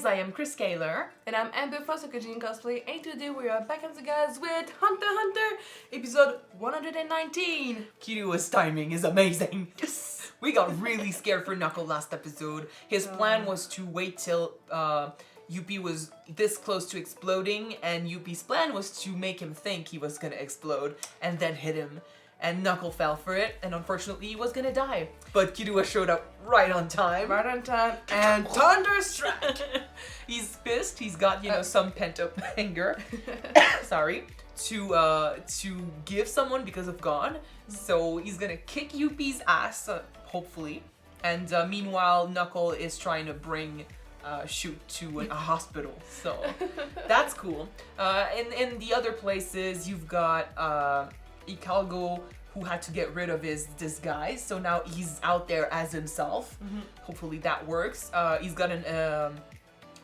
guys, I am Chris Kaler. And I'm Amber from Kyuujin Cosplay, and today we are back at the guys with Hunter x Hunter, episode 119. Killua's timing is amazing. Yes! We got really scared for Knuckle last episode. His plan was to wait till Yuppie was this close to exploding, and Yuppie's plan was to make him think he was gonna explode and then hit him. And Knuckle fell for it, and unfortunately he was gonna die. But Killua showed up right on time. Right on time, and thunderstruck! He's pissed. He's got, some pent-up anger. Sorry. To give someone because of Gon. So he's gonna kick Yuppie's ass, hopefully. And meanwhile, Knuckle is trying to bring Shoot to a hospital. So that's cool. In the other places, you've got Icargo, who had to get rid of his disguise, so now he's out there as himself. Hopefully that works. He's got a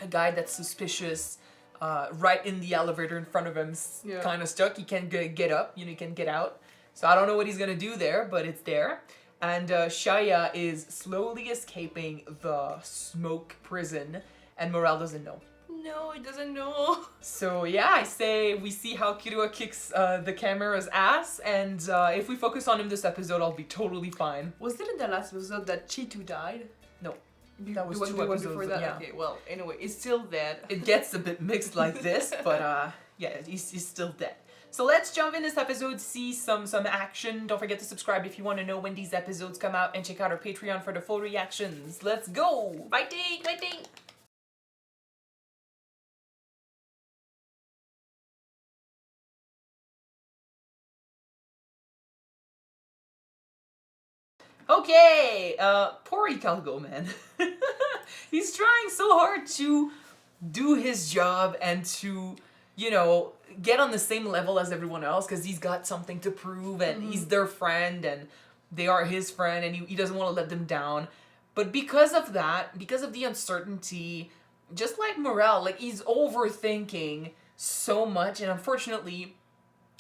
guy that's suspicious right in the elevator in front of him, kind of stuck. He can't get up, he can't get out. So I don't know what he's gonna do there, but it's there. And Shaya is slowly escaping the smoke prison, and Morel doesn't know. No, he doesn't know. So yeah, I say we see how Killua kicks the camera's ass, and if we focus on him this episode, I'll be totally fine. Was it in the last episode that Chitu died? No, that was two one episodes before that? yeah. Okay, well, anyway, it's still dead. It gets a bit mixed like this, but yeah, he's still dead. So let's jump in this episode, see some action. Don't forget to subscribe if you want to know when these episodes come out, and check out our Patreon for the full reactions. Let's go! Fighting! Fighting! Okay, poor Icargo, man. He's trying so hard to do his job and to, get on the same level as everyone else because he's got something to prove and he's their friend and they are his friend and he doesn't want to let them down. But because of that, because of the uncertainty, just like Morel, he's overthinking so much, and unfortunately,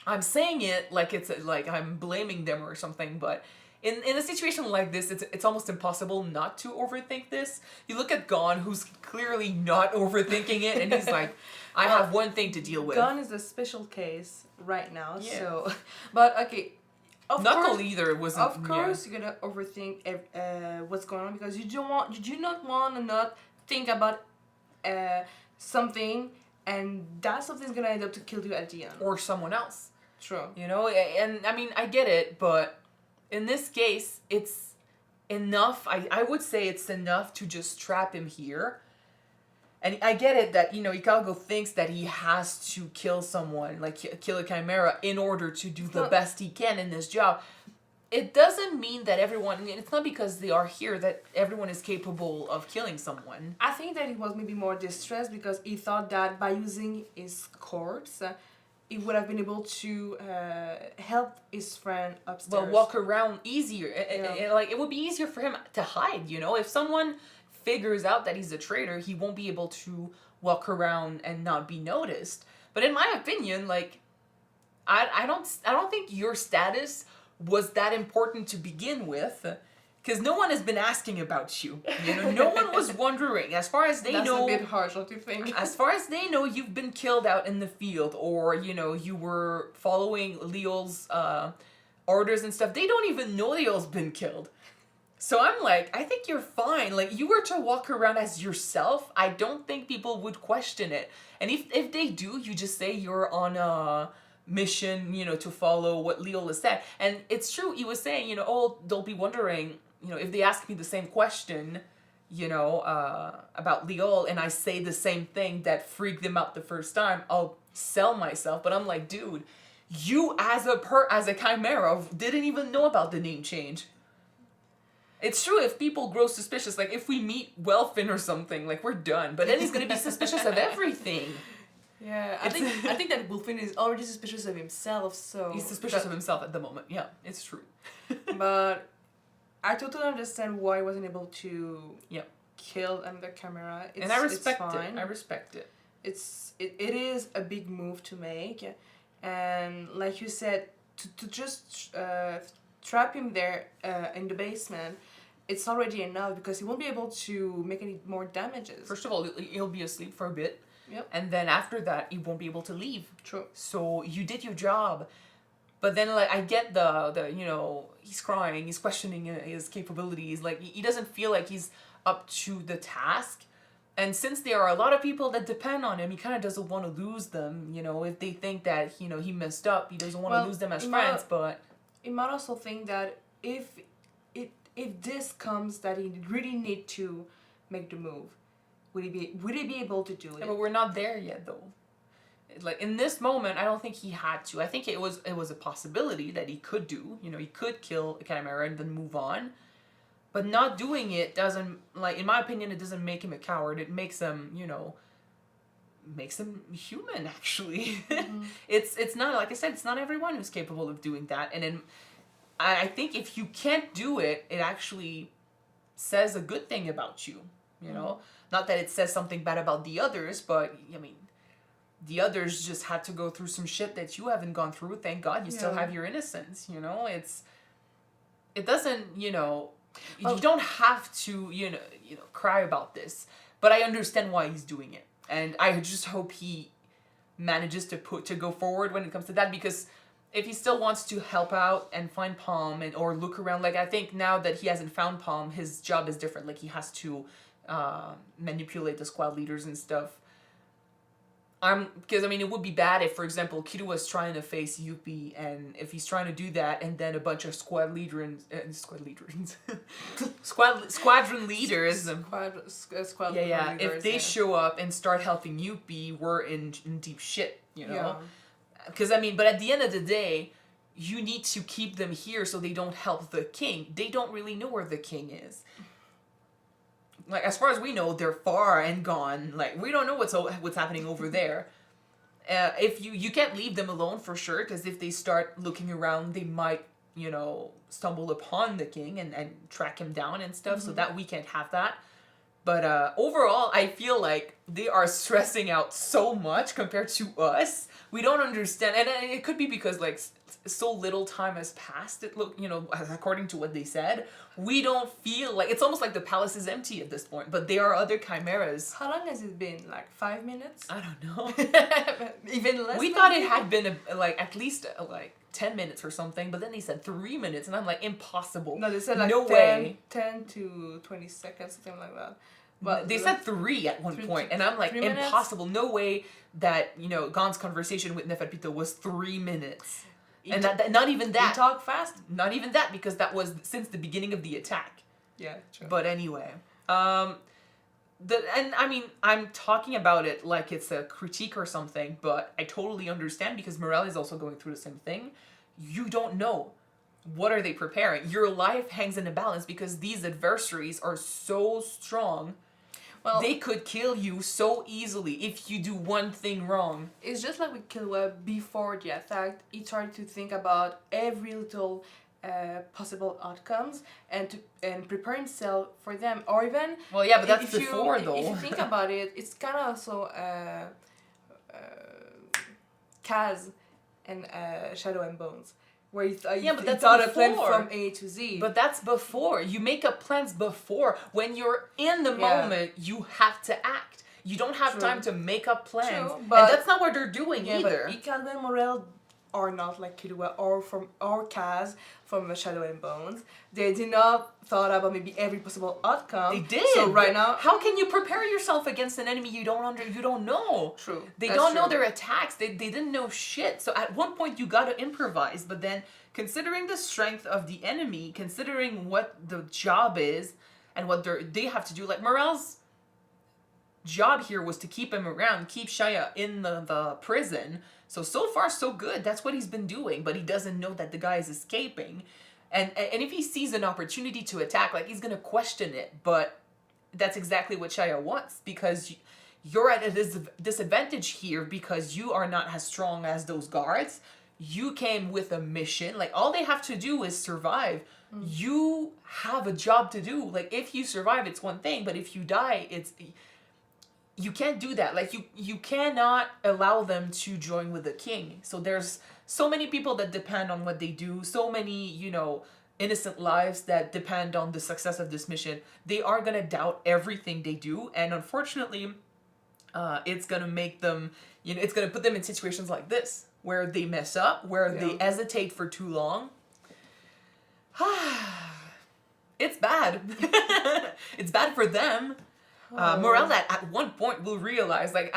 I'm saying it like it's like I'm blaming them or something, but in a situation like this, it's almost impossible not to overthink this. You look at Gon, who's clearly not overthinking it, and he's like, I have one thing to deal with. Gon is a special case right now, Yeah. so... But, okay, Knuckle either wasn't... Of course, you're gonna overthink what's going on, because you do not want to not think about something, and that something's gonna end up to kill you at the end. Or someone else. True. And I mean, I get it, but in this case, it's enough. I would say it's enough to just trap him here. And I get it that, Icargo thinks that he has to kill someone, kill a chimera, in order to do the best he can in this job. It doesn't mean that it's not because they are here that everyone is capable of killing someone. I think that he was maybe more distressed because he thought that by using his corpse, he would have been able to help his friend upstairs. Well, walk around easier. It would be easier for him to hide, If someone figures out that he's a traitor, he won't be able to walk around and not be noticed. But in my opinion, I don't think your status was that important to begin with, because no one has been asking about you. No one was wondering. As far as they know, that's a bit harsh, don't you think? As far as they know, you've been killed out in the field, or you were following Leo's orders and stuff. They don't even know Leo's been killed. So I'm like, I think you're fine. You were to walk around as yourself, I don't think people would question it. And if they do, you just say you're on a mission, to follow what Leo has said. And it's true, he was saying, they'll be wondering, if they ask me the same question, about Leo, and I say the same thing that freaked them out the first time, I'll sell myself. But I'm like, dude, you as a chimera didn't even know about the name change. It's true, if people grow suspicious, if we meet Welfin or something, we're done. But then he's gonna be suspicious of everything. Yeah, I think that Wolfin is already suspicious of himself, so... He's suspicious of himself at the moment, yeah, it's true. But I totally understand why he wasn't able to kill the camera. And I respect it. I respect it. It is a big move to make, and like you said, to just trap him there in the basement it's already enough because he won't be able to make any more damages. First of all, he'll be asleep for a bit. Yep. And then after that, he won't be able to leave. True. So you did your job. But then, like, I get the he's crying, he's questioning his capabilities. Like, he doesn't feel like he's up to the task. And since there are a lot of people that depend on him, he kind of doesn't want to lose them. If they think that, he messed up, he doesn't want to lose them as friends. But he might also think that if this comes that he really need to make the move, would he be able to do it? Yeah, but we're not there yet, though. Like, in this moment, I don't think he had to. I think it was a possibility that he could do. He could kill a chimera and then move on. But not doing it doesn't, like, in my opinion, it doesn't make him a coward. It makes him, makes him human, actually. Mm-hmm. It's not, like I said, it's not everyone who's capable of doing that. And then I think if you can't do it, it actually says a good thing about you, Mm-hmm. Not that it says something bad about the others, but, I mean, the others just had to go through some shit that you haven't gone through. Thank God you still have your innocence, It doesn't, you don't have to, cry about this. But I understand why he's doing it. And I just hope he manages to go forward when it comes to that, because if he still wants to help out and find Palm or look around, like, I think now that he hasn't found Palm, his job is different. Like, he has to manipulate the squad leaders and stuff. Because, it would be bad if, for example, Killua was trying to face Yuppie, and if he's trying to do that, and then a bunch of squadron leaders, if they show up and start helping Yuppie, we're in deep shit, Yeah. Because, but at the end of the day, you need to keep them here so they don't help the king. They don't really know where the king is. Like, as far as we know, they're far and gone. Like, we don't know what's happening over there. If you can't leave them alone for sure, because if they start looking around, they might, stumble upon the king and track him down and stuff. Mm-hmm. So that we can't have that. But overall, I feel like they are stressing out so much compared to us. We don't understand, and it could be because, like, so little time has passed. It look, according to what they said, we don't feel like it's almost like the palace is empty at this point. But there are other chimeras. How long has it been? Like 5 minutes? I don't know. Even less. We thought it had been at least 10 minutes or something, but then they said 3 minutes, and I'm like, impossible. No, they said like no way. 10 to 20 seconds, something like that. But they said 3 at one point, and I'm like, impossible. No way that, Gon's conversation with Neferpito was 3 minutes. And not even that. He talked fast. Not even that, because that was since the beginning of the attack. Yeah, true. But anyway, I'm talking about it like it's a critique or something, but I totally understand because Morel is also going through the same thing. You don't know. What are they preparing? Your life hangs in a balance because these adversaries are so strong. Well, they could kill you so easily if you do one thing wrong. It's just like with Killua before the attack. He tried to think about every little possible outcomes and prepare himself for them. Or even... Well, yeah, but that's before, though. If you think about it, it's kind of also Kaz and Shadow and Bones. Where you thought a plan from A to Z. But that's before. You make up plans before. When you're in the moment, you have to act. You don't have time to make up plans. True, but and that's not what they're doing either. But Icargo and Morel are not like Killua or Kaz from Shadow and Bones. They did not thought about maybe every possible outcome. They did. So right now, how can you prepare yourself against an enemy you don't know? True. They don't know their attacks. They didn't know shit. So at one point you gotta improvise. But then, considering the strength of the enemy, considering what the job is and what they have to do, like Morel's job here was to keep him around, keep Shaya in the prison. So far, so good. That's what he's been doing. But he doesn't know that the guy is escaping. And if he sees an opportunity to attack, like, he's going to question it. But that's exactly what Shaya wants. Because you're at a disadvantage here because you are not as strong as those guards. You came with a mission. Like, all they have to do is survive. Mm. You have a job to do. Like, if you survive, it's one thing. But if you die, it's... You can't do that. Like, you cannot allow them to join with the king. So there's so many people that depend on what they do. So many, innocent lives that depend on the success of this mission, they are gonna doubt everything they do, and unfortunately, it's gonna make them, it's gonna put them in situations like this, where they mess up, where they hesitate for too long. It's bad. It's bad for them. Morel at one point will realize, like,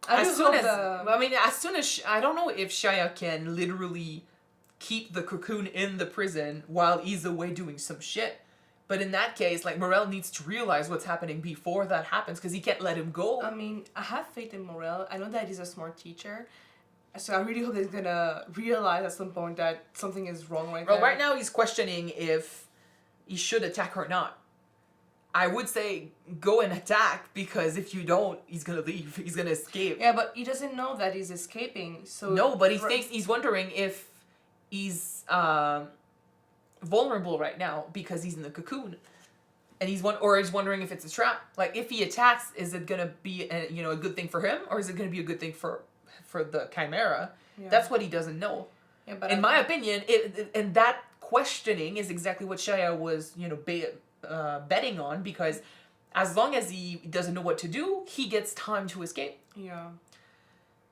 as soon as I don't know if Shia can literally keep the cocoon in the prison while he's away doing some shit. But in that case, like, Morel needs to realize what's happening before that happens, because he can't let him go. I mean, I have faith in Morel. I know that he's a smart teacher. So I really hope that he's gonna realize at some point that something is wrong right now. Well, right now he's questioning if he should attack or not. I would say go and attack, because if you don't, he's gonna leave. He's gonna escape. Yeah, but he doesn't know that he's escaping. So no, but he's wondering if he's vulnerable right now because he's in the cocoon, and he's wondering if it's a trap. Like, if he attacks, is it gonna be a good thing for him, or is it gonna be a good thing for the Chimera? Yeah. That's what he doesn't know. Yeah, but in my opinion, and that questioning is exactly what Shia was betting on, because as long as he doesn't know what to do, he gets time to escape. Yeah.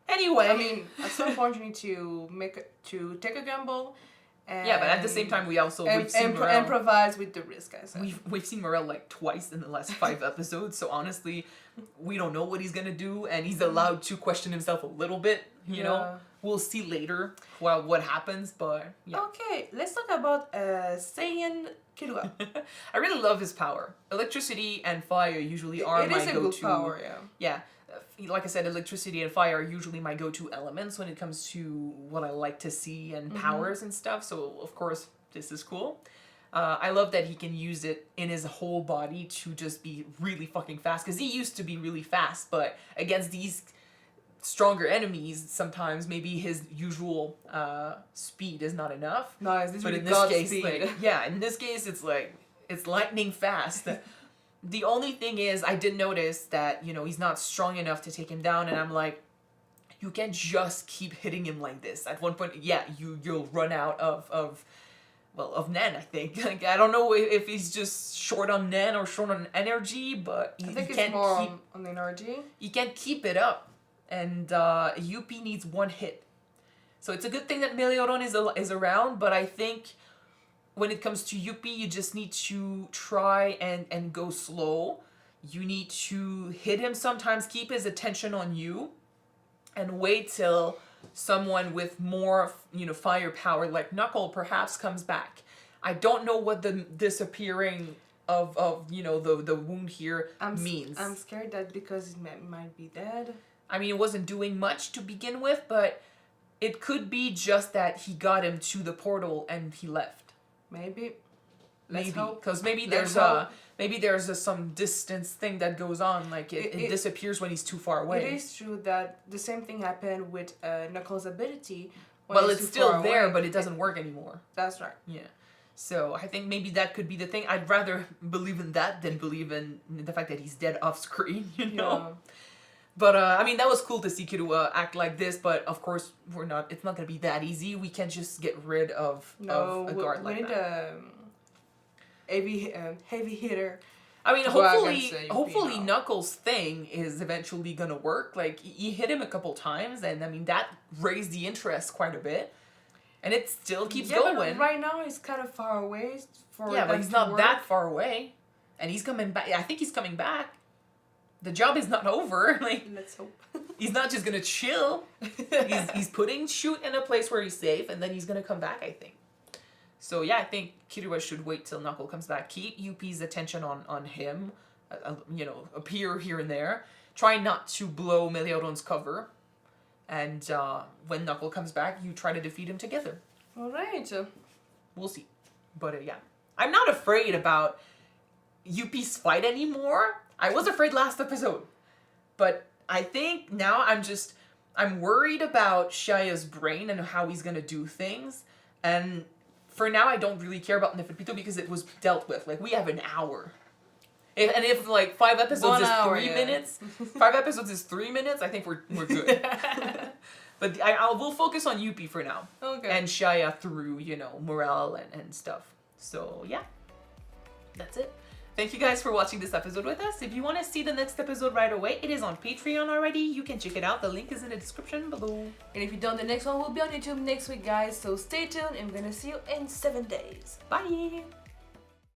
Anyway, I mean, at some point you need to take a gamble. And yeah, but at the same time, we've seen Morel improvise with the risk. I said we've seen Morel like twice in the last 5 episodes, so honestly, we don't know what he's gonna do, and he's allowed to question himself a little bit. You know, we'll see later what happens, but yeah. Okay, let's talk about Saiyan Killua. I really love his power. Electricity and fire usually are my go-to. It is a good power, yeah. Yeah. Like I said, electricity and fire are usually my go-to elements when it comes to what I like to see and powers and stuff. So, of course, this is cool. I love that he can use it in his whole body to just be really fucking fast. Because he used to be really fast, but against these stronger enemies, sometimes maybe his usual speed is not enough. Nice, this but really in this case, speed. in this case, it's lightning fast. The only thing is, I did notice that, he's not strong enough to take him down, and I'm like, you can't just keep hitting him like this. At one point, you'll run out of Nen, I think. Like, I don't know if he's just short on Nen or short on energy, but I think it's more on energy. He can't keep it up, and Yuppie needs one hit. So it's a good thing that Melioron is around, but I think when it comes to Yuppie, you just need to try and go slow. You need to hit him sometimes, keep his attention on you, and wait till someone with more, firepower, like Knuckle, perhaps comes back. I don't know what the disappearing of the wound here means. I'm scared that because it might be dead. I mean, it wasn't doing much to begin with, but it could be just that he got him to the portal and he left. Maybe. Because maybe there's some distance thing that goes on, like it disappears when he's too far away. It is true that the same thing happened with Knuckles' ability. Well, it's still there, but it doesn't work anymore. That's right. Yeah. So I think maybe that could be the thing. I'd rather believe in that than believe in the fact that he's dead off screen, Yeah. But, I mean, that was cool to see Killua act like this, but of course, it's not going to be that easy. We can't just get rid of a guard like that. We need a heavy hitter. I mean, hopefully Knuckles' thing is eventually going to work. Like, he hit him a couple times, and, I mean, that raised the interest quite a bit. And it still keeps going. But right now, he's kind of far away. But he's not that far away. And he's coming back. I think he's coming back. The job is not over. Like, let's hope. He's not just gonna chill. He's putting Shoot in a place where he's safe, and then he's gonna come back, I think. So yeah, I think Killua should wait till Knuckle comes back. Keep Yuppie's attention on him. Appear here and there. Try not to blow Melioron's cover. And when Knuckle comes back, you try to defeat him together. All right. We'll see. But yeah, I'm not afraid about Yuppie's fight anymore. I was afraid last episode, but I think now I'm worried about Shia's brain and how he's gonna do things, and for now I don't really care about Neferpito because it was dealt with. Like, we have an hour. If like 5 episodes is 3 minutes, 5 episodes is 3 minutes, I think we're good. But I will focus on Yuppie for now. Okay. And Shia through, you know, Morel and stuff. So yeah, that's it. Thank you guys for watching this episode with us. If you want to see the next episode right away, it is on Patreon already. You can check it out. The link is in the description below. And if you don't, the next one will be on YouTube next week, guys. So stay tuned and we're gonna see you in 7 days. Bye!